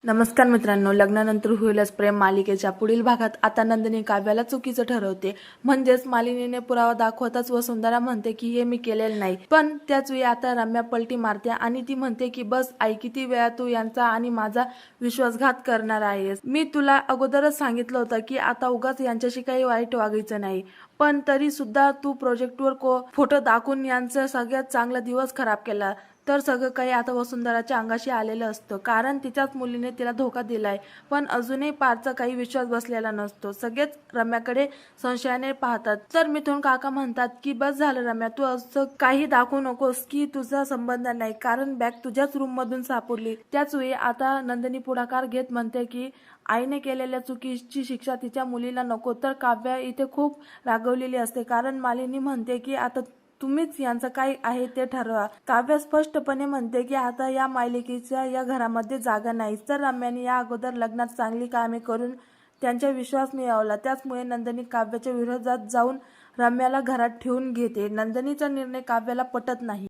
नमस्कार मित्रांनो, लग्नानंतर होईलच प्रेम मालिकेच्या पुढील भागात आता नंदिनी काव्याला चुकीचं ठरवते. म्हणजेच मालिनीने पुरावा दाखवताच वसुंधरा म्हणते की हे मी केलेलं नाही. पण त्याच वेळी आता रम्या पलटी मारते आणि ती म्हणते की बस आई, किती वेळा तू यांचा आणि माझा विश्वासघात करणार आहेस. मी तुला अगोदरच सांगितलं होतं की आता उगाच यांच्याशी काही वाईट वागायचं नाही. पण तरी सुद्धा तू प्रोजेक्टवर फोटो दाखवून यांचा सगळ्यात चांगला दिवस खराब केला. तर सगळं काही आता वसुंधराच्या अंगाशी आलेलं असतं, कारण तिच्याच मुलीने तिला धोका दिलाय. पण अजूनही पारचा काही विश्वास बसलेला नसतो. सगळेच रम्याकडे संशयाने पाहतात. तर मिथुन काका म्हणतात की बस झालं रम्या, तू असं काही दाखवू नकोस की तुझा संबंध नाही, कारण बॅग तुझ्याच रूम मधून सापडली. त्याच वेळी आता नंदिनी पुढाकार घेत म्हणते की आईने केलेल्या चुकीची शिक्षा तिच्या मुलीला नको. तर काव्या इथे खूप रागवलेली असते, कारण मालिनी म्हणते की आता तुम्हीच यांचं काय आहे ते ठरवा. काव्य स्पष्टपणे म्हणते की आता या मालिकेच्या या घरामध्ये जागा नाही. तर रम्याने या अगोदर लग्नात चांगली कामे करून त्यांचा विश्वास मिळवला. त्याचमुळे नंदिनी काव्याच्या विरोधात जाऊन रम्याला घरात ठेवून घेते. नंदिनीचा निर्णय काव्याला पटत नाही.